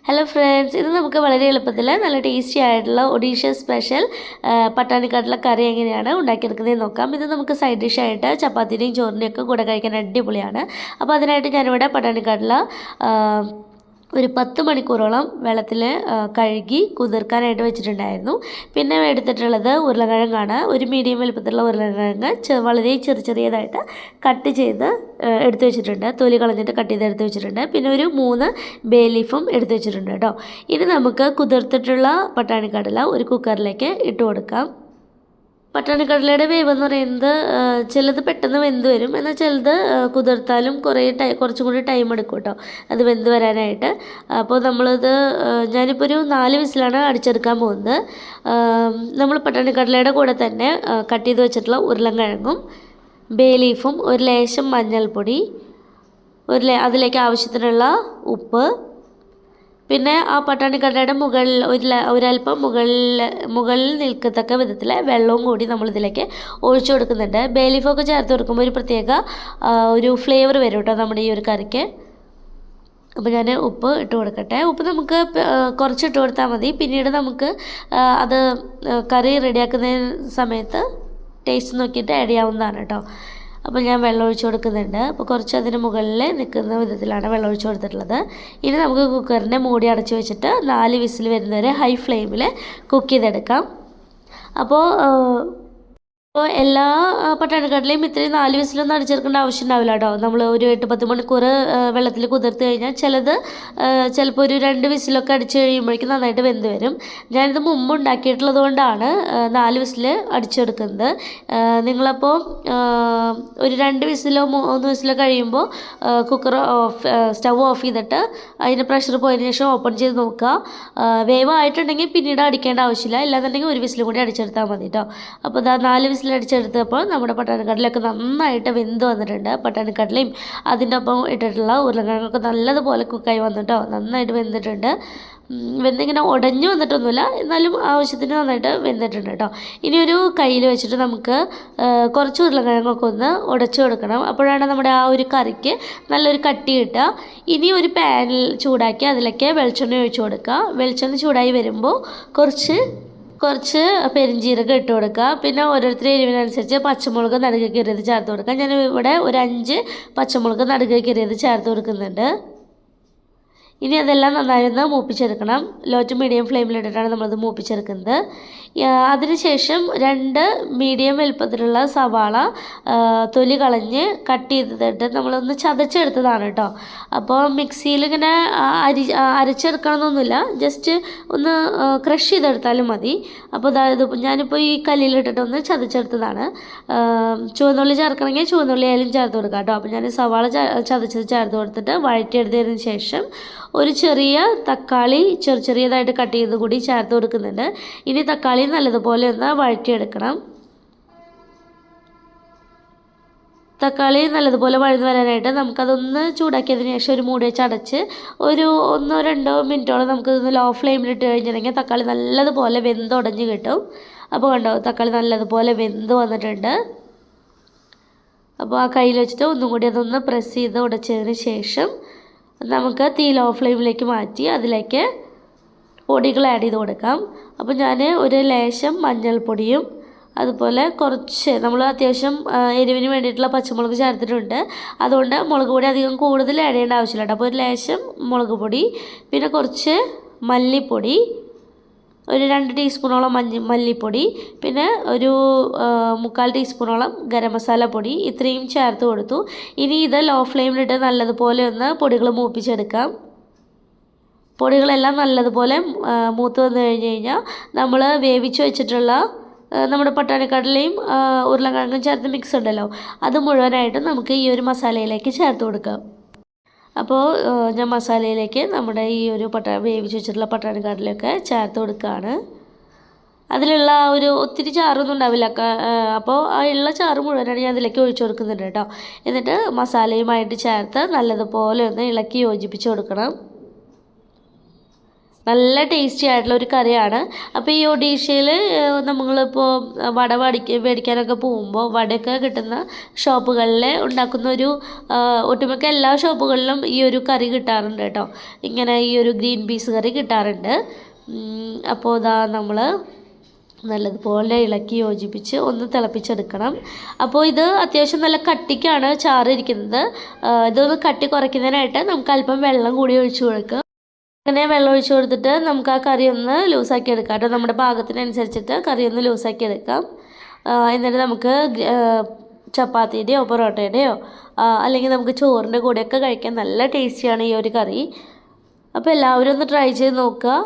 Hello friends, ഇത് നമുക്ക് വളരെ എളുപ്പത്തിൽ നല്ല ടേസ്റ്റി ആയിട്ടുള്ള ഒഡീഷ സ്പെഷ്യൽ പട്ടാണിക്കാട്ടിലെ കറി എങ്ങനെയാണ് ഉണ്ടാക്കിയെടുക്കുന്നത് നോക്കാം. ഇത് നമുക്ക് സൈഡ് ഡിഷായിട്ട് ചപ്പാത്തിയുടെയും ചോറിൻ്റെയും ഒക്കെ കൂടെ കഴിക്കാൻ അടിപൊളിയാണ്. അപ്പോൾ അതിനായിട്ട് ഞാനിവിടെ പട്ടാണിക്കാട്ടിലെ ഒരു 10 മണിക്കൂറോളം വെള്ളത്തിൽ കഴുകി കുതിർക്കാനായിട്ട് വെച്ചിട്ടുണ്ടായിരുന്നു. പിന്നെ എടുത്തിട്ടുള്ളത് ഉരുളക്കിഴങ്ങാണ്. ഒരു മീഡിയം വലുപ്പത്തിലുള്ള ഉരുളക്കിഴങ്ങ് വളരെ ചെറിയതായിട്ട് കട്ട് ചെയ്ത് എടുത്തു വെച്ചിട്ടുണ്ട്. തൊലി കളഞ്ഞിട്ട് കട്ട് ചെയ്ത് എടുത്ത് വെച്ചിട്ടുണ്ട്. പിന്നെ ഒരു 3 ബേ ലീഫും എടുത്തു വെച്ചിട്ടുണ്ട് കേട്ടോ. ഇനി നമുക്ക് കുതിർത്തിട്ടുള്ള പട്ടാണിക്കടല ഒരു കുക്കറിലേക്ക് ഇട്ട് കൊടുക്കാം. പട്ടാണിക്കടലയുടെ വേവെന്ന് പറയുന്നത് ചിലത് പെട്ടെന്ന് വെന്ത് വരും, എന്നാൽ ചിലത് കുതിർത്താലും കുറച്ചും കൂടി ടൈം എടുക്കും കേട്ടോ അത് വെന്ത് വരാനായിട്ട്. അപ്പോൾ നമ്മളിത് ഞാനിപ്പോൾ ഒരു 4 വിസിലാണ് അടിച്ചെടുക്കാൻ പോകുന്നത്. നമ്മൾ പട്ടാണിക്കടലയുടെ കൂടെ തന്നെ കട്ട് ചെയ്ത് വെച്ചിട്ടുള്ള ഉരുളക്കിഴങ്ങും ബേ ലീഫും ഒരു ലേശം മഞ്ഞൾപ്പൊടി, അതിലേക്ക് ആവശ്യത്തിനുള്ള ഉപ്പ്, പിന്നെ ആ പട്ടാണിക്കടലയുടെ മുകളിൽ ഒരല്പം മുകളിൽ നിൽക്കത്തക്ക വിധത്തിൽ വെള്ളവും കൂടി നമ്മളിതിലേക്ക് ഒഴിച്ചു കൊടുക്കുന്നുണ്ട്. ബേ ലീഫൊക്കെ ചേർത്ത് കൊടുക്കുമ്പോൾ ഒരു പ്രത്യേക ഒരു ഫ്ലേവർ വരും കേട്ടോ നമ്മുടെ ഈ ഒരു കറിക്ക്. അപ്പോൾ ഞാൻ ഉപ്പ് ഇട്ട് കൊടുക്കട്ടെ. ഉപ്പ് നമുക്ക് കുറച്ച് ഇട്ട് കൊടുത്താൽ മതി. പിന്നീട് നമുക്ക് അത് കറി റെഡിയാക്കുന്ന സമയത്ത് ടേസ്റ്റ് നോക്കിയിട്ട് ആഡ് ചെയ്യാവുന്നതാണ് കേട്ടോ. അപ്പോൾ ഞാൻ വെള്ളം ഒഴിച്ച് കൊടുക്കുന്നുണ്ട്. അപ്പോൾ കുറച്ച് അതിന് മുകളിൽ നിൽക്കുന്ന വിധത്തിലാണ് വെള്ളം ഒഴിച്ച് കൊടുത്തിട്ടുള്ളത്. ഇനി നമുക്ക് കുക്കറിൻ്റെ മൂടി അടച്ച് വെച്ചിട്ട് 4 വിസിൽ വരുന്നവരെ ഹൈ ഫ്ലെയിമിൽ കുക്ക് ചെയ്തെടുക്കാം. അപ്പോൾ എല്ലാ പട്ടാണിക്കടലയും ഇത്രയും 4 വിസിലൊന്നും അടിച്ചെടുക്കേണ്ട ആവശ്യം ഉണ്ടാവില്ല കേട്ടോ. നമ്മൾ ഒരു 8-10 മണിക്കൂർ വെള്ളത്തിൽ കുതിർത്ത് കഴിഞ്ഞാൽ ചിലപ്പോൾ ഒരു 2 വിസിലൊക്കെ അടിച്ച് കഴിയുമ്പോഴേക്കും നന്നായിട്ട് വെന്ത് വരും. ഞാനിത് മുമ്പ് ഉണ്ടാക്കിയിട്ടുള്ളത് കൊണ്ടാണ് 4 വിസിൽ അടിച്ചെടുക്കുന്നത്. നിങ്ങളപ്പോൾ ഒരു 2 വിസിലോ 3 വിസിലോ കഴിയുമ്പോൾ സ്റ്റവ് ഓഫ് ചെയ്തിട്ട് അതിന് പ്രഷർ പോയതിന് ശേഷം ഓപ്പൺ ചെയ്ത് നോക്കുക. വേവായിട്ടുണ്ടെങ്കിൽ പിന്നീട് അടിക്കേണ്ട ആവശ്യമില്ല. ഇല്ലാന്നുണ്ടെങ്കിൽ ഒരു വിസിലും കൂടി അടിച്ചെടുത്താൽ മതി കേട്ടോ. അപ്പോൾ 4 വിസിൽ അടിച്ചെടുത്തപ്പോൾ നമ്മുടെ പട്ടാണിക്കടലയൊക്കെ നന്നായിട്ട് വെന്ത് വന്നിട്ടുണ്ട്. പട്ടാണിക്കടലയും അതിൻ്റെ ഒപ്പം ഇട്ടിട്ടുള്ള ഉരുളക്കിഴങ്ങൊക്കെ നല്ലതുപോലെ കുക്കായി വന്നിട്ടോ, നന്നായിട്ട് വെന്തിട്ടുണ്ട്. വെന്തിങ്ങനെ ഉടഞ്ഞു വന്നിട്ടൊന്നുമില്ല, എന്നാലും ആവശ്യത്തിന് നന്നായിട്ട് വെന്തിട്ടുണ്ട് കേട്ടോ. ഇനി ഒരു കയ്യിൽ വെച്ചിട്ട് നമുക്ക് കുറച്ച് ഉരുളക്കിഴങ്ങൊക്കെ ഒന്ന് ഉടച്ചു കൊടുക്കണം. അപ്പോഴാണ് നമ്മുടെ ആ ഒരു കറിക്ക് നല്ലൊരു കട്ടി കിട്ടുക. ഇനി ഒരു പാനിൽ ചൂടാക്കി അതിലേക്ക് വെളിച്ചെണ്ണ ഒഴിച്ചു കൊടുക്കുക. വെളിച്ചെണ്ണ ചൂടായി വരുമ്പോൾ കുറച്ച് പെരിഞ്ജീരകം ഇട്ട് കൊടുക്കുക. പിന്നെ ഓരോരുത്തരുടെ എരിവിനനുസരിച്ച് പച്ചമുളക് നടുക്ക് കീറിയത് ചേർത്ത് കൊടുക്കുക. ഞാൻ ഇവിടെ ഒരു 5 പച്ചമുളക് നടുക്ക് കീറിയത് ചേർത്ത് കൊടുക്കുന്നുണ്ട്. ഇനി അതെല്ലാം നന്നായി ഒന്ന് മൂപ്പിച്ചെടുക്കണം. ലോ ടു മീഡിയം ഫ്ലെയിമിലിട്ടിട്ടാണ് നമ്മളത് മൂപ്പിച്ചെടുക്കുന്നത്. അതിനുശേഷം 2 മീഡിയം വലുപ്പത്തിലുള്ള സവാള തൊലി കളഞ്ഞ് കട്ട് ചെയ്തിട്ട് നമ്മളൊന്ന് ചതച്ചെടുത്തതാണ് കേട്ടോ. അപ്പോൾ മിക്സിയിൽ ഇങ്ങനെ അരച്ചെടുക്കണമെന്നൊന്നുമില്ല, ജസ്റ്റ് ഒന്ന് ക്രഷ് ചെയ്തെടുത്താലും മതി. അപ്പോൾ ഞാനിപ്പോൾ ഈ കല്ലിലിട്ടിട്ടൊന്ന് ചതച്ചെടുത്തതാണ്. ചുവന്നുള്ളി ചേർക്കണമെങ്കിൽ ചുവന്നുള്ളി ആയാലും ചേർത്ത് കൊടുക്കാം കേട്ടോ. അപ്പോൾ ഞാൻ സവാള ചതച്ചത് ചേർത്ത് കൊടുത്തിട്ട് വഴറ്റിയെടുത്തതിന് ശേഷം ഒരു ചെറിയ തക്കാളി ചെറിയതായിട്ട് കട്ട് ചെയ്ത് കൂടി ചേർത്ത് കൊടുക്കുന്നുണ്ട്. ഇനി തക്കാളി നല്ലതുപോലെ ഒന്ന് വഴറ്റിയെടുക്കണം. തക്കാളി നല്ലതുപോലെ വഴന്ന് വരാനായിട്ട് നമുക്കതൊന്ന് ചൂടാക്കിയതിന് ശേഷം ഒരു മൂടി വെച്ച് അടച്ച് ഒരു 1-2 മിനിറ്റോളം നമുക്കിതൊന്ന് ലോ ഫ്ലെയിമിലിട്ട് കഴിഞ്ഞിട്ടുണ്ടെങ്കിൽ തക്കാളി നല്ലതുപോലെ വെന്തുടഞ്ഞ് കിട്ടും. അപ്പോൾ കണ്ടോ, തക്കാളി നല്ലതുപോലെ വെന്ത് വന്നിട്ടുണ്ട്. അപ്പോൾ ആ കയ്യിൽ വെച്ചിട്ട് ഒന്നും കൂടി അതൊന്ന് പ്രസ് ചെയ്ത് ഉടച്ചതിന് ശേഷം നമുക്ക് തീ ലോ ഫ്ലെയിമിലേക്ക് മാറ്റി അതിലേക്ക് പൊടികൾ ആഡ് ചെയ്ത് കൊടുക്കാം. അപ്പോൾ ഞാൻ ഒരു ലേശം മഞ്ഞൾപ്പൊടിയും അതുപോലെ കുറച്ച് നമ്മൾ അത്യാവശ്യം എരിവിന് വേണ്ടിയിട്ടുള്ള പച്ചമുളക് ചേർത്തിട്ടുണ്ട്. അതുകൊണ്ട് മുളക് പൊടി അധികം കൂടുതൽ ആഡ് ചെയ്യേണ്ട ആവശ്യമില്ല. അപ്പോൾ ഒരു ലേശം മുളക് പൊടി, പിന്നെ കുറച്ച് മല്ലിപ്പൊടി, ഒരു 2 ടീസ്പൂണോളം മല്ലിപ്പൊടി, പിന്നെ ഒരു 3/4 ടീസ്പൂണോളം ഗരം മസാല പൊടി, ഇത്രയും ചേർത്ത് കൊടുത്തു. ഇനി ഇത് ലോ ഫ്ലെയിമിലിട്ട് നല്ലതുപോലെ ഒന്ന് പൊടികൾ മൂപ്പിച്ചെടുക്കാം. പൊടികളെല്ലാം നല്ലതുപോലെ മൂത്ത് വന്നു കഴിഞ്ഞാൽ നമ്മൾ വേവിച്ച് വെച്ചിട്ടുള്ള നമ്മുടെ പട്ടാണിക്കടലയും ഉരുളക്കിഴങ്ങും ചേർത്ത് മിക്സ് ഉണ്ടല്ലോ, അത് മുഴുവനായിട്ടും നമുക്ക് ഈ ഒരു മസാലയിലേക്ക് ചേർത്ത് കൊടുക്കാം. അപ്പോൾ ഞാൻ മസാലയിലേക്ക് നമ്മുടെ ഈ ഒരു വേവിച്ച് വെച്ചിട്ടുള്ള പട്ടാണിക്കടലയൊക്കെ ചേർത്ത് കൊടുക്കുകയാണ്. അതിലുള്ള ഒരു ഒത്തിരി ചാറൊന്നും ഉണ്ടാവില്ല. അപ്പോൾ ആ ഉള്ള ചാറ് മുഴുവനാണ് ഞാൻ അതിലേക്ക് ഒഴിച്ചു കൊടുക്കുന്നുണ്ട് കേട്ടോ. എന്നിട്ട് മസാലയുമായിട്ട് ചേർത്ത് നല്ലതുപോലെ ഒന്ന് ഇളക്കി യോജിപ്പിച്ച് കൊടുക്കണം. നല്ല ടേസ്റ്റി ആയിട്ടുള്ള ഒരു കറിയാണ്. അപ്പോൾ ഈ ഒഡീഷയിൽ നമ്മളിപ്പോൾ വട മേടിക്കാനൊക്കെ പോകുമ്പോൾ വടയൊക്കെ കിട്ടുന്ന ഷോപ്പുകളിൽ ഉണ്ടാക്കുന്ന ഒട്ടുമിക്ക എല്ലാ ഷോപ്പുകളിലും ഈ ഒരു കറി കിട്ടാറുണ്ട് കേട്ടോ. ഇങ്ങനെ ഈ ഒരു ഗ്രീൻ പീസ് കറി കിട്ടാറുണ്ട്. അപ്പോൾ ഇതാ നമ്മൾ നല്ലതുപോലെ ഇളക്കി യോജിപ്പിച്ച് ഒന്ന് തിളപ്പിച്ചെടുക്കണം. അപ്പോൾ ഇത് അത്യാവശ്യം നല്ല കട്ടിക്കാണ് ചാറ് ഇരിക്കുന്നത്. ഇതൊന്ന് കട്ടി കുറയ്ക്കുന്നതിനായിട്ട് നമുക്ക് അല്പം വെള്ളം കൂടി ഒഴിച്ചു കൊടുക്കാം. അങ്ങനെ വെള്ളം ഒഴിച്ചു കൊടുത്തിട്ട് നമുക്ക് ആ കറി ഒന്ന് ലൂസാക്കി എടുക്കാം കേട്ടോ. നമ്മുടെ പാകത്തിനനുസരിച്ചിട്ട് കറി ഒന്ന് ലൂസാക്കി എടുക്കാം. എന്നിട്ട് നമുക്ക് ചപ്പാത്തിയുടെയോ പൊറോട്ടയുടെയോ അല്ലെങ്കിൽ നമുക്ക് ചോറിൻ്റെ കൂടെയൊക്കെ കഴിക്കാൻ നല്ല ടേസ്റ്റിയാണ് ഈ ഒരു കറി. അപ്പോൾ എല്ലാവരും ഒന്ന് ട്രൈ ചെയ്ത് നോക്കുക.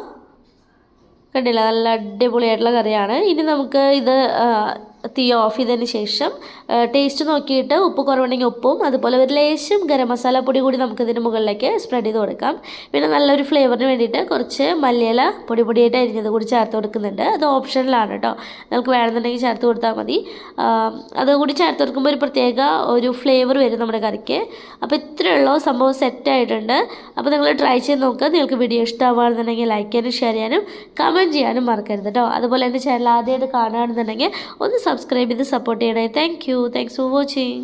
കണ്ടില്ല, നല്ല അടിപൊളിയായിട്ടുള്ള കറിയാണ്. ഇനി നമുക്ക് ഇത് തീ ഓഫ് ചെയ്തതിന് ശേഷം ടേസ്റ്റ് നോക്കിയിട്ട് ഉപ്പ് കുറവുണ്ടെങ്കിൽ ഉപ്പും അതുപോലെ ഒരു ലേശം ഗരം മസാല പൊടി കൂടി നമുക്കിതിന് മുകളിലേക്ക് സ്പ്രെഡ് ചെയ്ത് കൊടുക്കാം. പിന്നെ നല്ലൊരു ഫ്ലേവറിന് വേണ്ടിയിട്ട് കുറച്ച് മല്ലിയില പൊടിയായിട്ട് അരിഞ്ഞത് കൂടി ചേർത്ത് കൊടുക്കുന്നുണ്ട്. അത് ഓപ്ഷനിലാണ് കേട്ടോ, നിങ്ങൾക്ക് വേണമെന്നുണ്ടെങ്കിൽ ചേർത്ത് കൊടുത്താൽ മതി. അതുകൂടി ചേർത്ത് കൊടുക്കുമ്പോൾ ഒരു പ്രത്യേക ഒരു ഫ്ലേവർ വരും നമ്മുടെ കറിക്ക്. അപ്പോൾ ഇത്രയുള്ള സംഭവം സെറ്റായിട്ടുണ്ട്. അപ്പോൾ നിങ്ങൾ ട്രൈ ചെയ്ത് നോക്കുക. നിങ്ങൾക്ക് വീഡിയോ ഇഷ്ടമാണെന്നുണ്ടെങ്കിൽ ലൈക്ക് ചെയ്യാനും ഷെയർ ചെയ്യാനും കമൻറ്റ് ചെയ്യാനും മറക്കരുത് കേട്ടോ. അതുപോലെ എൻ്റെ ചാനൽ ആദ്യമായിട്ട് കാണുകയാണെന്നുണ്ടെങ്കിൽ ഒന്ന് സബ്സ്ക്രൈബ് ചെയ്ത് സപ്പോർട്ട് ചെയ്യണേ. Thanks for watching.